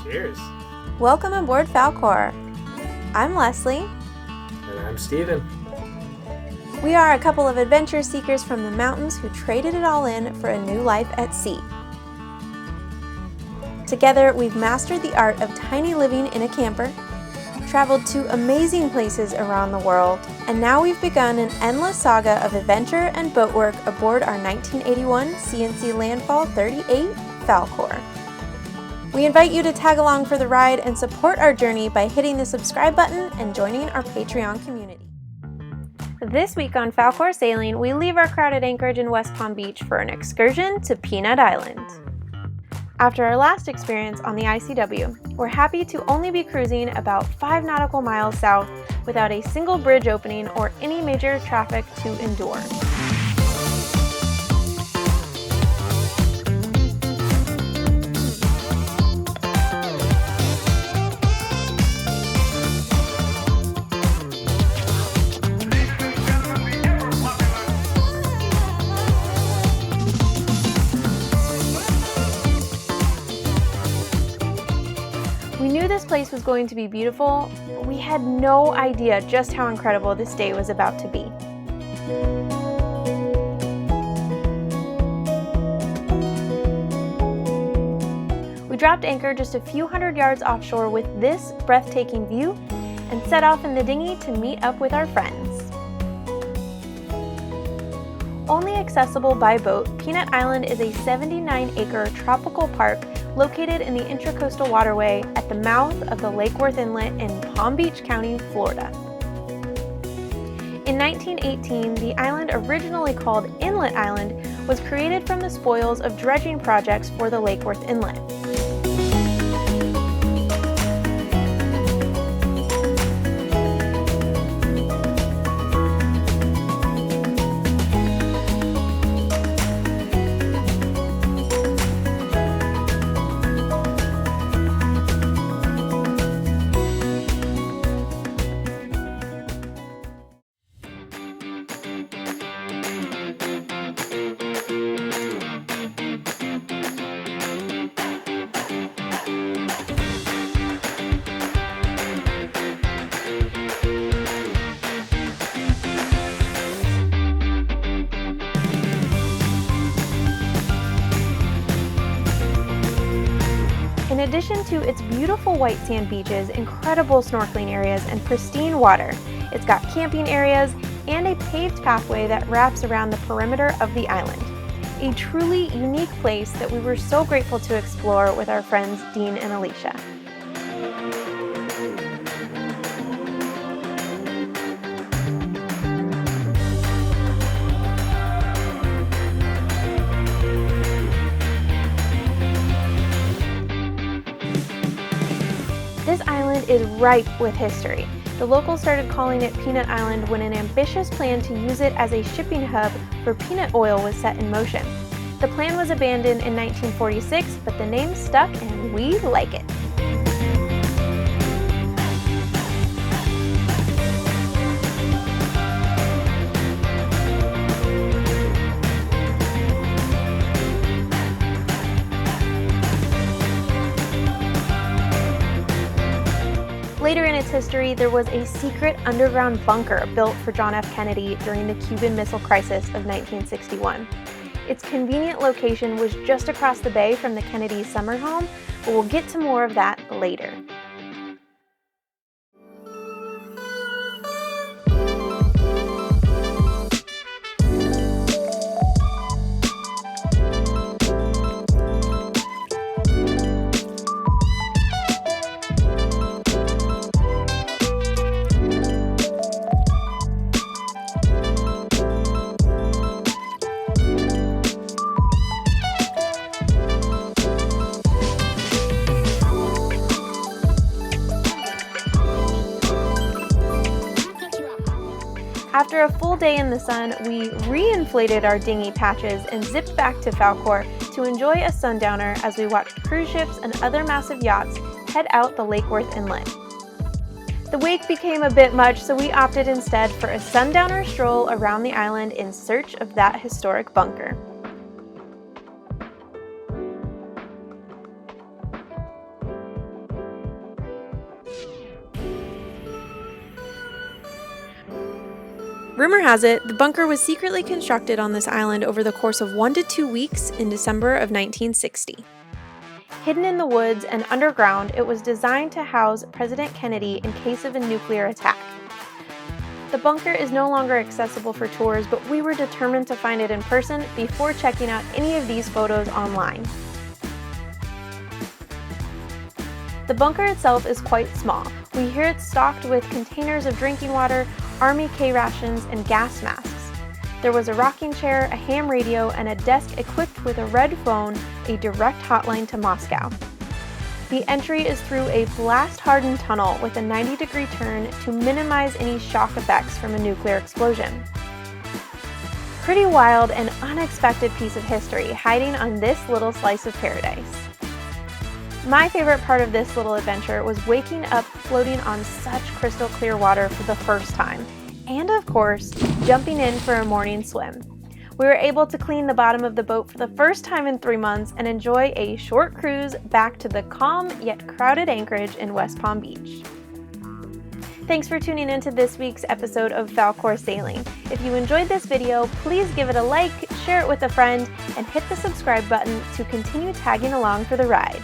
Cheers. Welcome aboard Falkor. I'm Leslie. And I'm Steven. We are a couple of adventure seekers from the mountains who traded it all in for a new life at sea. Together, we've mastered the art of tiny living in a camper, traveled to amazing places around the world, and now we've begun an endless saga of adventure and boat work aboard our 1981 CNC Landfall 38 Falkor. We invite you to tag along for the ride and support our journey by hitting the subscribe button and joining our Patreon community. This week on Falkor Sailing, we leave our crowded anchorage in West Palm Beach for an excursion to Inlet Island. After our last experience on the ICW, we're happy to only be cruising about 5 nautical miles south without a single bridge opening or any major traffic to endure. We knew this place was going to be beautiful. We had no idea just how incredible this day was about to be. We dropped anchor just a few hundred yards offshore with this breathtaking view and set off in the dinghy to meet up with our friends. Only accessible by boat, Inlet Island is a 79-acre tropical park located in the Intracoastal Waterway at the mouth of the Lake Worth Inlet in Palm Beach County, Florida. In 1918, the island, originally called Inlet Island, was created from the spoils of dredging projects for the Lake Worth Inlet. In addition to its beautiful white sand beaches, incredible snorkeling areas, and pristine water, it's got camping areas and a paved pathway that wraps around the perimeter of the island. A truly unique place that we were so grateful to explore with our friends Dean and Alicia. This island is ripe with history. The locals started calling it Peanut Island when an ambitious plan to use it as a shipping hub for peanut oil was set in motion. The plan was abandoned in 1946, but the name stuck and we like it. Later in its history, there was a secret underground bunker built for John F. Kennedy during the Cuban Missile Crisis of 1961. Its convenient location was just across the bay from the Kennedy summer home, but we'll get to more of that later. After a full day in the sun, we re-inflated our dinghy patches and zipped back to Falkor to enjoy a sundowner as we watched cruise ships and other massive yachts head out the Lake Worth Inlet. The wake became a bit much, so we opted instead for a sundowner stroll around the island in search of that historic bunker. Rumor has it, the bunker was secretly constructed on this island over the course of 1 to 2 weeks in December of 1960. Hidden in the woods and underground, it was designed to house President Kennedy in case of a nuclear attack. The bunker is no longer accessible for tours, but we were determined to find it in person before checking out any of these photos online. The bunker itself is quite small. We hear it's stocked with containers of drinking water, Army K rations, and gas masks. There was a rocking chair, a ham radio, and a desk equipped with a red phone, a direct hotline to Moscow. The entry is through a blast-hardened tunnel with a 90-degree turn to minimize any shock effects from a nuclear explosion. Pretty wild and unexpected piece of history hiding on this little slice of paradise. My favorite part of this little adventure was waking up floating on such crystal clear water for the first time, and of course, jumping in for a morning swim. We were able to clean the bottom of the boat for the first time in 3 months and enjoy a short cruise back to the calm yet crowded anchorage in West Palm Beach. Thanks for tuning into this week's episode of Falkor Sailing. If you enjoyed this video, please give it a like, share it with a friend, and hit the subscribe button to continue tagging along for the ride.